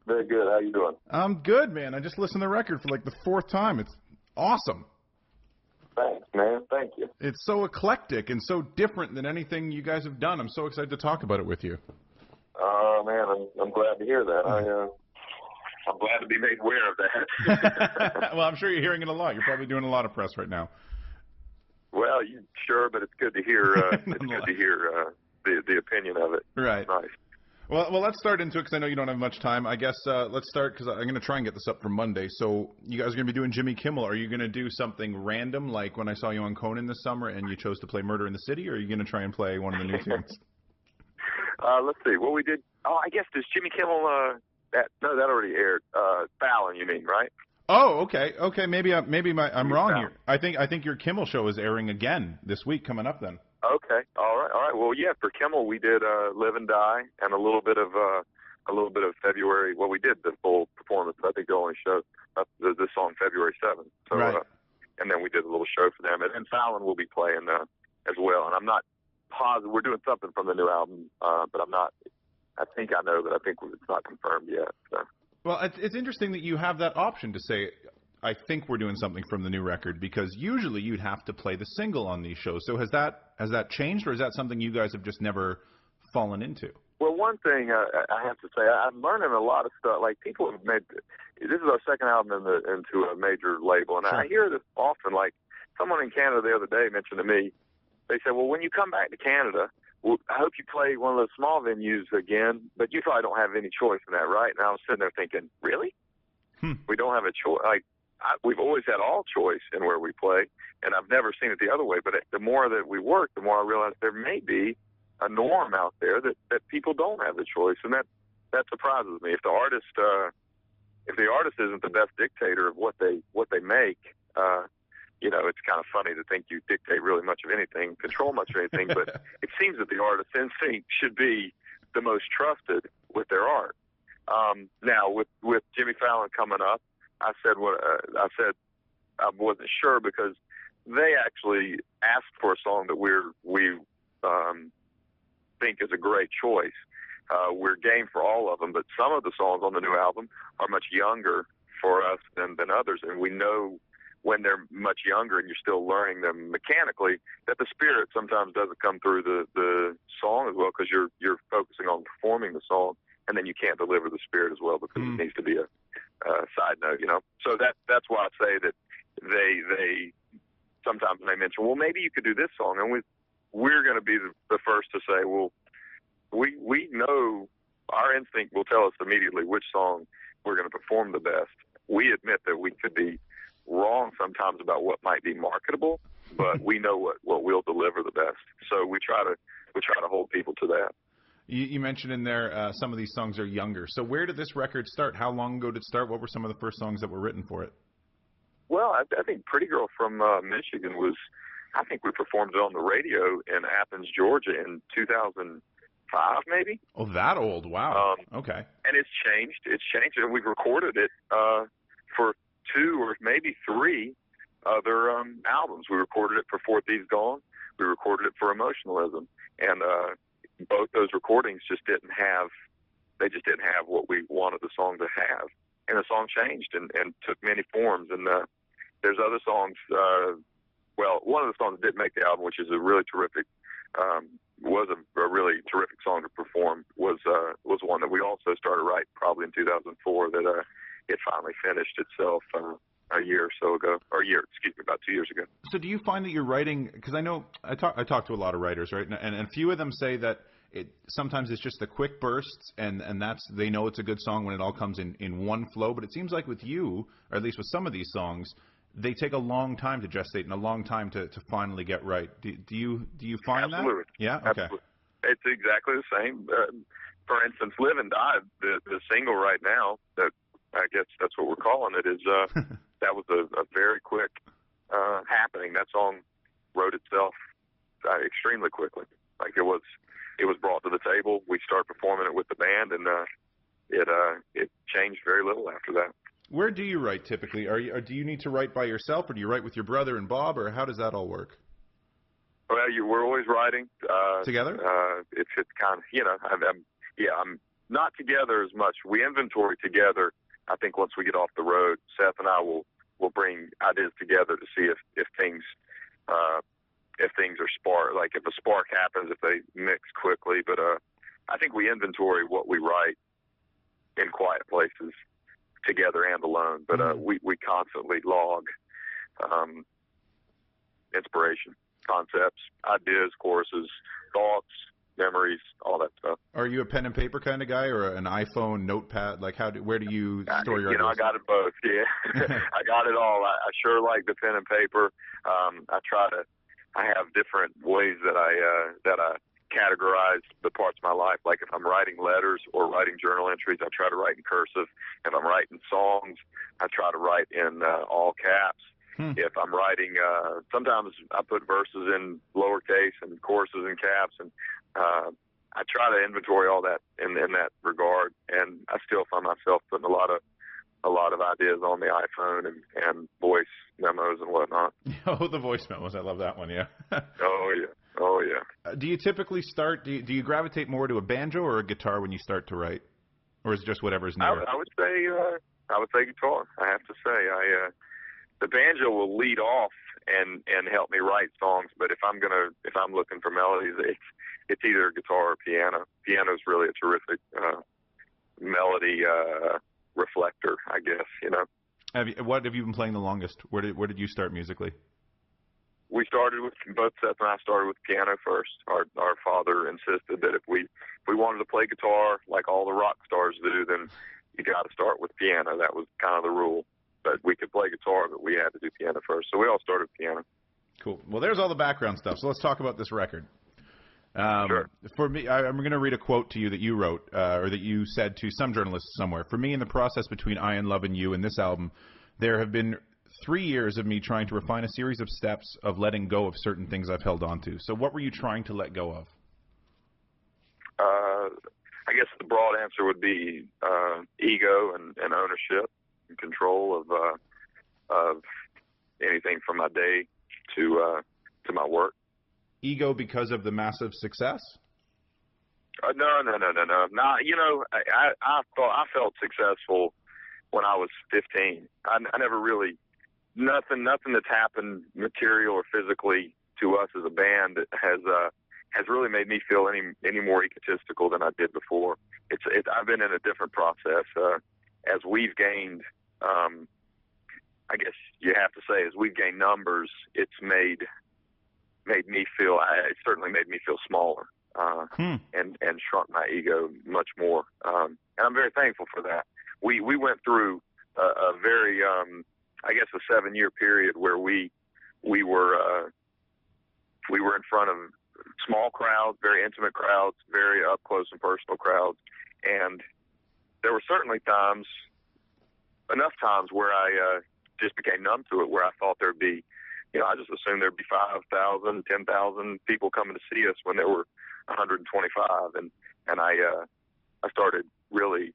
Very good. How you doing? I'm good, man. I just listened to the record for like the fourth time. It's awesome. Thanks, man. Thank you. It's so eclectic and so different than anything you guys have done. I'm so excited to talk about it with you. Oh, man, I'm glad to hear that. I'm glad to be made aware of that. Well, I'm sure you're hearing it a lot. You're probably doing a lot of press right now. Well, sure, but it's good to hear. The opinion of it. Right. It's nice. Well, let's start into it because I know you don't have much time. I guess let's start because I'm going to try and get this up for Monday. So you guys are going to be doing Jimmy Kimmel. Are you going to do something random like when I saw you on Conan this summer and you chose to play Murder in the City, or are you going to try and play one of the new tunes? Let's see. What we did. Oh, I guess does Jimmy Kimmel. That already aired. Fallon, you mean, right? Oh, okay. Maybe I'm wrong Fallon. here. I think your Kimmel show is airing again this week coming up then. Okay. All right. Well, yeah. For Kimmel, we did "Live and Die" and a little bit of February. Well, we did the full performance. I think they only showed the song February 7th. So, right. And then we did a little show for them. And then Fallon will be playing as well. And I'm not positive. We're doing something from the new album, but I'm not. I think I know, but I think it's not confirmed yet. So. Well, it's interesting that you have that option to say, I think we're doing something from the new record, because usually you'd have to play the single on these shows. So has that changed, or is that something you guys have just never fallen into? Well, one thing I have to say, I'm learning a lot of stuff. Like, people have made this is our second album into a major label, and sure. I hear this often. Like, someone in Canada the other day mentioned to me, they said, well, when you come back to Canada, I hope you play one of those small venues again, but you probably don't have any choice in that, right? And I was sitting there thinking, really? We don't have a choice? Like, we've always had all choice in where we play, and I've never seen it the other way. But the more that we work, the more I realize there may be a norm out there that people don't have the choice, and that surprises me. If the artist isn't the best dictator of what they make, it's kind of funny to think you dictate really much of anything, control much of anything, but it seems that the artist's instinct should be the most trusted with their art. Now, with Jimmy Fallon coming up, I said I wasn't sure because they actually asked for a song that we think is a great choice. We're game for all of them, but some of the songs on the new album are much younger for us than others, and we know when they're much younger and you're still learning them mechanically, that the spirit sometimes doesn't come through the song as well because you're focusing on performing the song, and then you can't deliver the spirit as well because it needs to be a side note, So that's why I say that they sometimes they mention, well, maybe you could do this song, and we're going to be the first to say, well, we know our instinct will tell us immediately which song we're going to perform the best. We admit that we could be wrong sometimes about what might be marketable, but we know what will deliver the best. So we try to hold people to that. You mentioned in there some of these songs are younger. So where did this record start? How long ago did it start? What were some of the first songs that were written for it? Well, I think Pretty Girl from Michigan I think we performed it on the radio in Athens, Georgia in 2005, maybe. Oh, that old. Wow. Okay. And it's changed, and we've recorded it for 2 or maybe 3 other albums. We recorded it for Fourth Eve's Gone. We recorded it for Emotionalism, and both those recordings just didn't have what we wanted the song to have, and the song changed and took many forms. And there's other songs. One of the songs that did make the album, which is a really terrific, was a really terrific song to perform, was one that we also started writing probably in 2004. That it finally finished itself a year or so ago, about 2 years ago. So do you find that you're writing, because I know I talk to a lot of writers, right, and a few of them say that sometimes it's just the quick bursts, and they know it's a good song when it all comes in one flow, but it seems like with you, or at least with some of these songs, they take a long time to gestate and a long time to finally get right. Do you find Absolutely. that? Yeah? Okay. Absolutely. It's exactly the same. For instance, Live and Die, the single right now, that I guess that's what we're calling it, is that was a very quick happening. That song wrote itself extremely quickly. Like it was brought to the table. We started performing it with the band, and it changed very little after that. Where do you write typically? Do you need to write by yourself, or do you write with your brother and Bob, or how does that all work? Well, we're always writing together. It's kind of I'm not together as much. We inventory together. I think once we get off the road, Seth and I will bring ideas together to see if things are spark, like if a spark happens, if they mix quickly. But I think we inventory what we write in quiet places together and alone. But we constantly log inspiration, concepts, ideas, courses, thoughts, memories, all that stuff. Are you a pen and paper kind of guy, or an iPhone notepad? Like, where do you store your ideas? I got it both. Yeah, I got it all. I sure like the pen and paper. I have different ways that I categorize the parts of my life. Like if I'm writing letters or writing journal entries, I try to write in cursive. If I'm writing songs, I try to write in all caps. If I'm writing, sometimes I put verses in lowercase and choruses in caps, and I try to inventory all that in that regard. And I still find myself putting a lot of ideas on the iPhone and voice memos and whatnot. Oh, the voice memos! I love that one. Yeah. Oh yeah. Do you typically start? Do you gravitate more to a banjo or a guitar when you start to write, or is it just whatever's near? I would say guitar. I have to say the banjo will lead off and help me write songs. But if I'm looking for melodies, it's either guitar or piano. Piano is really a terrific melody reflector, I guess. What have you been playing the longest? Where did you start musically? We started with both Seth and I started with piano first. Our father insisted that if we wanted to play guitar like all the rock stars do, then you got to start with piano. That was kind of the rule. But we could play guitar, but we had to do piano first. So we all started with piano. Cool. Well, there's all the background stuff. So let's talk about this record. Sure. For me, I'm going to read a quote to you that you wrote, or that you said to some journalist somewhere. For me, in the process between I and Love and You and this album, there have been 3 years of me trying to refine a series of steps of letting go of certain things I've held on to. So what were you trying to let go of? I guess the broad answer would be ego and ownership and control of anything from my day to my work. Ego because of the massive success? No. Not, I felt successful when I was 15. I never really, nothing that's happened material or physically to us as a band has really made me feel any more egotistical than I did before. I've been in a different process as we've gained. I guess you have to say, as we've gained numbers, it's made me feel. It certainly made me feel smaller and shrunk my ego much more. And I'm very thankful for that. We went through a very, I guess, a 7-year period where we were in front of small crowds, very intimate crowds, very up close and personal crowds, and there were certainly enough times where I just became numb to it, where I thought there'd be, I just assumed there'd be 5,000, 10,000 people coming to see us when there were 125, and I started really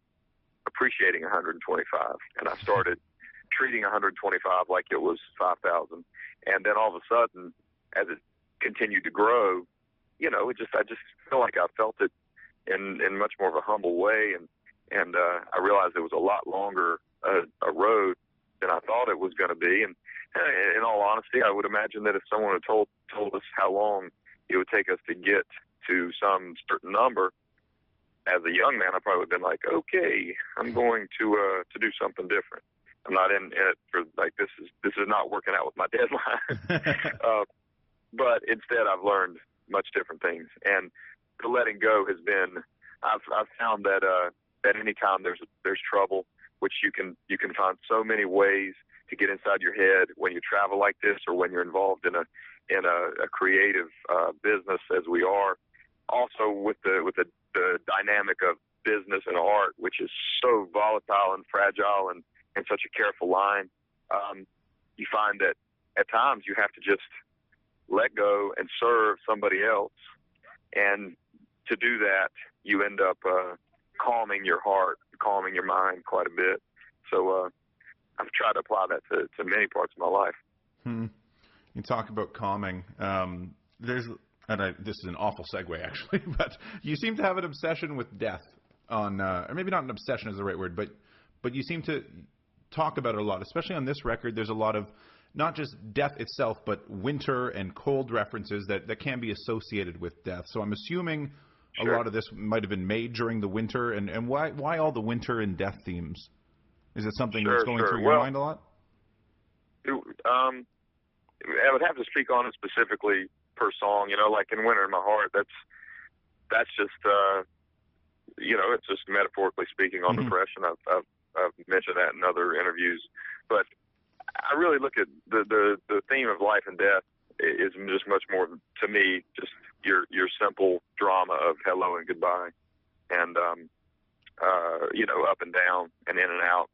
appreciating 125, and I started treating 125 like it was 5,000, and then all of a sudden, as it continued to grow, I just feel like I felt it in much more of a humble way, and I realized it was a lot longer a road than I thought it was going to be, and in all honesty, I would imagine that if someone had told us how long it would take us to get to some certain number, as a young man, I probably would have been like, okay, I'm going to do something different. I'm not in it for like this is not working out with my deadline. But instead, I've learned much different things, and the letting go has been. I've found that any time there's trouble, which you can find so many ways to get inside your head when you travel like this, or when you're involved in a creative business as we are. Also with the dynamic of business and art, which is so volatile and fragile and such a careful line, you find that at times you have to just let go and serve somebody else. And to do that, you end up calming your heart, calming your mind quite a bit. So I've tried to apply that to many parts of my life. You talk about calming. This is an awful segue, actually, but you seem to have an obsession with death. or maybe not an obsession is the right word, but you seem to talk about it a lot, especially on this record. There's a lot of not just death itself, but winter and cold references that can be associated with death. So I'm assuming a lot of this might have been made during the winter. And why all the winter and death themes? Is it something that's going through your mind a lot? I would have to speak on it specifically per song. You know, like in Winter in My Heart, that's just it's just metaphorically speaking on depression. I've mentioned that in other interviews, but I really look at the theme of life and death is just much more, to me, just your simple drama of hello and goodbye, and up and down and in and out.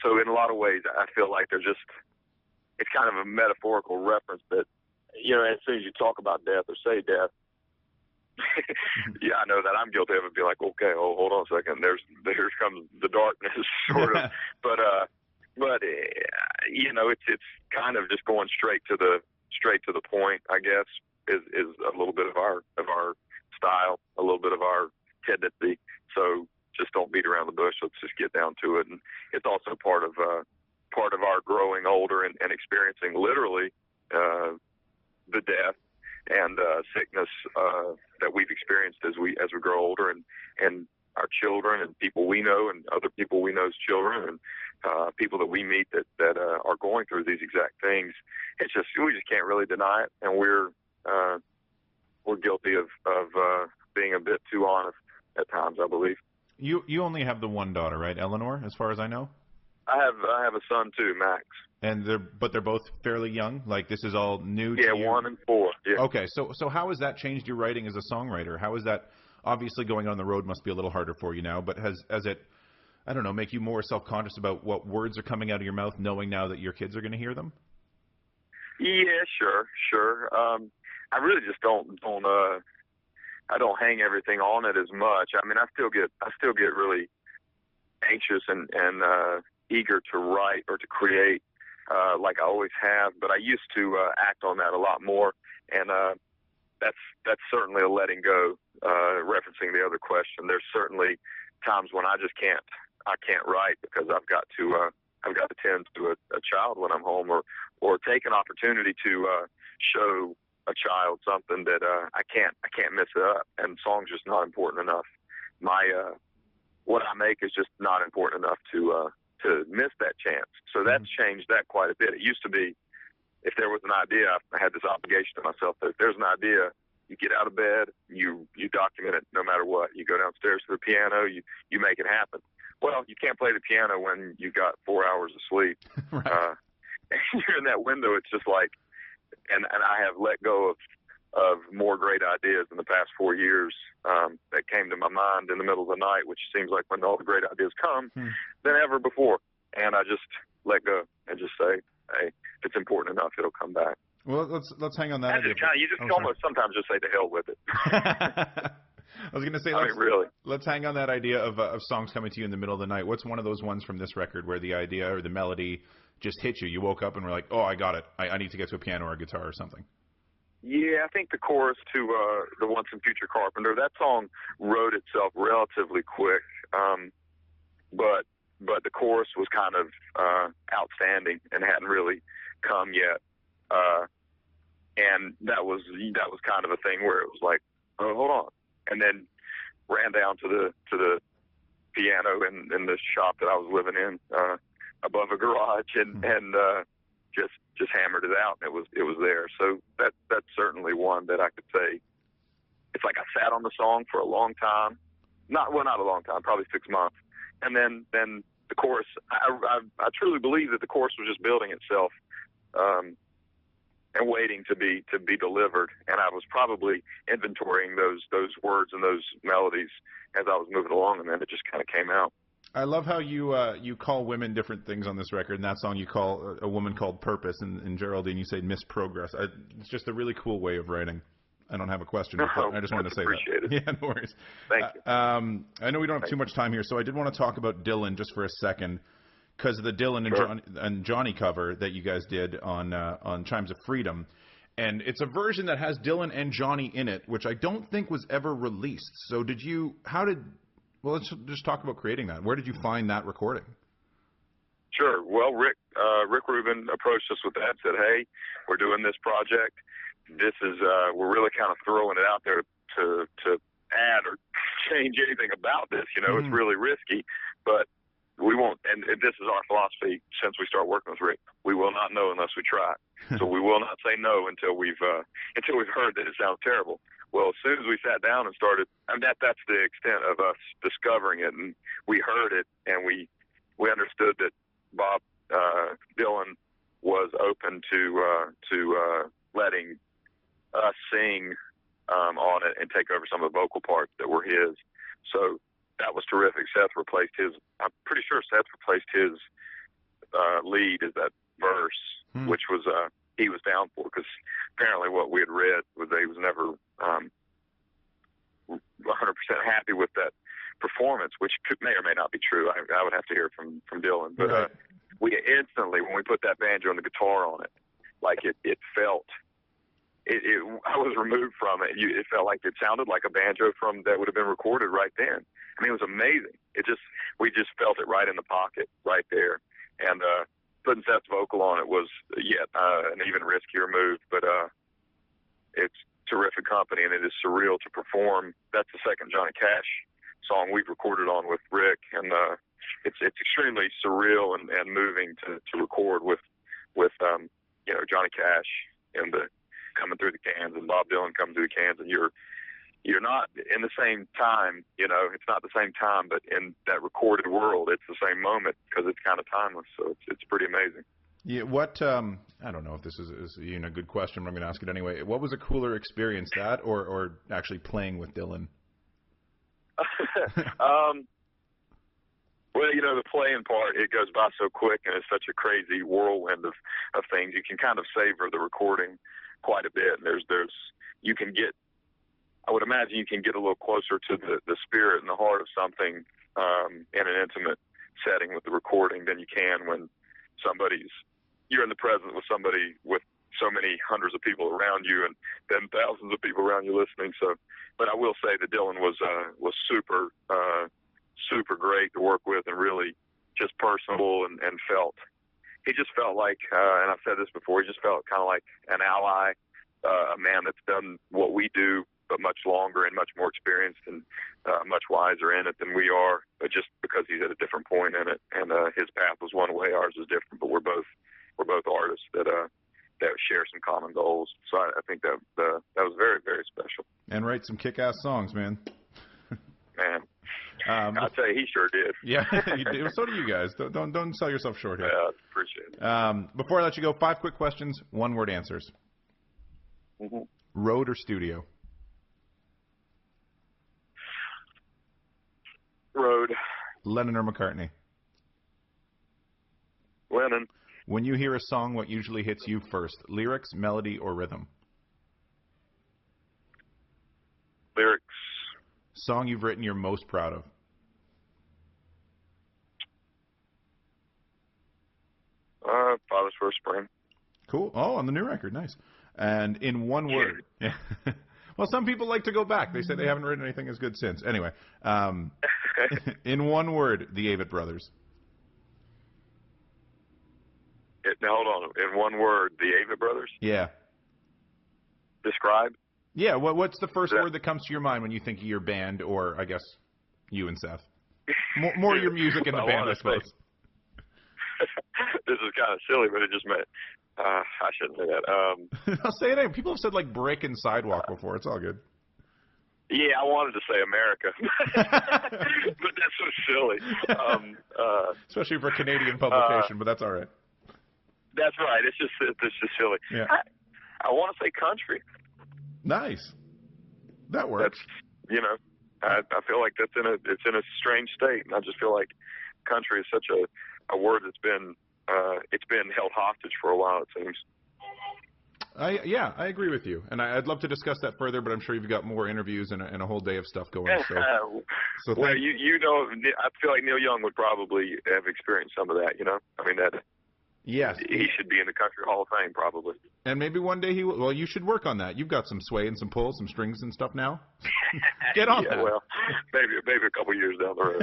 So in a lot of ways, I feel like it's kind of a metaphorical reference that, as soon as you talk about death or say death, yeah, I know that I'm guilty of it. Be like, okay, hold on a second. There comes the darkness, sort of. But it's kind of just going straight to the point. I guess is a little bit of our style, a little bit of our tendency. So just don't beat around the bush. Let's just get down to it. And it's also part of our growing older and experiencing literally the death and sickness that we've experienced as we grow older, and our children and people we know and other people we know's children and people that we meet that are going through these exact things. It's just, we just can't really deny it, and we're guilty of being a bit too honest at times, I believe. You only have the one daughter, right, Eleanor, as far as I know? I have a son too, Max. And they're both fairly young. Like, this is all new to you. Yeah, 1 and 4. Yeah. Okay, so how has that changed your writing as a songwriter? How is that? Obviously, going on the road must be a little harder for you now. But has it, I don't know, make you more self-conscious about what words are coming out of your mouth, knowing now that your kids are going to hear them? Yeah, sure. I really just don't hang everything on it as much. I mean, I still get really anxious and eager to write or to create, like I always have, but I used to act on that a lot more, and that's certainly a letting go. Referencing the other question, there's certainly times when I can't write because I've got to tend to a child when I'm home, or take an opportunity to show a child something that I can't miss it up, and song's just not important enough. What I make is just not important enough to miss that chance. So that's changed that quite a bit. It used to be, if there was an idea, I had this obligation to myself that if there's an idea, you get out of bed, you document it no matter what. You go downstairs to the piano, you make it happen. Well, you can't play the piano when you got 4 hours of sleep. Right. And you're in that window. It's just like, and I have let go of more great ideas in the past 4 years that came to my mind in the middle of the night, which seems like when all the great ideas come, than ever before. And I just let go and just say, hey, if it's important enough, it'll come back. Well, let's hang on that. You just almost sometimes just say to hell with it. I was going to say, really. Let's hang on that idea of songs coming to you in the middle of the night. What's one of those ones from this record where the idea or the melody just hit you? You woke up and were like, oh, I got it. I need to get to a piano or a guitar or something. Yeah, I think the chorus to the Once and Future Carpenter, that song wrote itself relatively quick, but the chorus was kind of outstanding and hadn't really come yet, and that was kind of a thing where it was like, oh, hold on, and then ran down to the piano in the shop that I was living in above a garage and just hammered it out, and it was there. So that's certainly one that I could say. It's like I sat on the song for a long time, not a long time, probably 6 months, and then the chorus. I truly believe that the chorus was just building itself, and waiting to be delivered. And I was probably inventorying those words and those melodies as I was moving along, and then it just kind of came out. I love how you call women different things on this record. In that song, you call a woman called Purpose, and in Geraldine, you say Miss Progress. It's just a really cool way of writing. I don't have a question. I just wanted to say appreciate that. It. Yeah, no worries. Thank you. I know we don't have too much time here, so I did want to talk about Dylan just for a second, because of the Dylan and Johnny cover that you guys did on Chimes of Freedom. And it's a version that has Dylan and Johnny in it, which I don't think was ever released. So Well, let's just talk about creating that. Where did you find that recording? Sure. Well, Rick Rubin approached us with that, said, hey, we're doing this project. This is, we're really kind of throwing it out there to add or change anything about this. You know, It's really risky, but we won't, and this is our philosophy since we start working with Rick. We will not know unless we try. So we will not say no until we've heard that it sounds terrible. Well, as soon as we sat down and started, that's the extent of us discovering it, and we heard it, and we understood that Bob Dylan was open to letting us sing on it and take over some of the vocal parts that were his. So that was terrific. Seth replaced his. I'm pretty sure Seth replaced his lead as that verse, which was he was down for, because apparently what we had read was that he was never 100% happy with that performance, which may or may not be true. I would have to hear from Dylan. But we instantly, when we put that banjo and the guitar on it, like it felt. I was removed from it. It felt like it sounded like a banjo that would have been recorded right then. I mean, it was amazing. We just felt it right in the pocket, right there. And putting Seth's vocal on it was yet an even riskier move, but it's terrific company, and it is surreal to perform. That's the second Johnny Cash song we've recorded on with Rick, and it's extremely surreal and moving to record with Johnny Cash and coming through the cans, and Bob Dylan coming through the cans, and you're not in the same time, it's not the same time, but in that recorded world, it's the same moment, because it's kind of timeless. So it's pretty amazing. Yeah. What, I don't know if this is even a good question, but I'm going to ask it anyway. What was a cooler experience, that or actually playing with Dylan? Well, the playing part, it goes by so quick, and it's such a crazy whirlwind of things. You can kind of savor the recording quite a bit. And I would imagine you can get a little closer to the spirit and the heart of something in an intimate setting with the recording than you can when you're in the presence with somebody with so many hundreds of people around you and then thousands of people around you listening. So, but I will say that Dylan was super great to work with, and really just personable, and he just felt like, and I've said this before, he just felt kind of like an ally, a man that's done what we do, but much longer and much more experienced and much wiser in it than we are, but just because he's at a different point in it, and his path was one way, ours is different, but we're both artists that share some common goals. So I think that was very, very special. And write some kick-ass songs, man. Man. I'd say he sure did. Yeah, you do. So do you guys. Don't sell yourself short here. Yeah, appreciate it. Before I let you go, 5 quick questions, 1-word answers. Mm-hmm. Road or studio? Road. Lennon or McCartney? Lennon. When you hear a song, what usually hits you first? Lyrics, melody, or rhythm? Lyrics. Song you've written you're most proud of? Father's First Spring. Cool. Oh, on the new record. Nice. And in one word. Yeah. Well, some people like to go back. They say they haven't written anything as good since. Anyway, in one word, the Avett Brothers. Now, hold on. In one word, the Avett Brothers? Yeah. Describe? Yeah. What's the first word that comes to your mind when you think of your band, or I guess you and Seth? More your music and the band, I suppose. This is kind of silly, but it just meant I shouldn't say that. I'll say it anyway. People have said like brick and sidewalk before. It's all good. Yeah, I wanted to say America, but that's so silly. Especially for Canadian publication, but that's all right. That's right. It's just silly. Yeah. I want to say country. Nice. That works. That's I feel like it's in a strange state, and I just feel like country is such a word that's been held hostage for a while, it seems. I agree with you, and I'd love to discuss that further, but I'm sure you've got more interviews and a whole day of stuff going. So well, I feel like Neil Young would probably have experienced some of that. I mean that. Yes. he should be in the Country Hall of Fame probably. And maybe one day he will. Well, you should work on that. You've got some sway and some pull, some strings and stuff now. Get on that. Well, maybe a couple years down the road.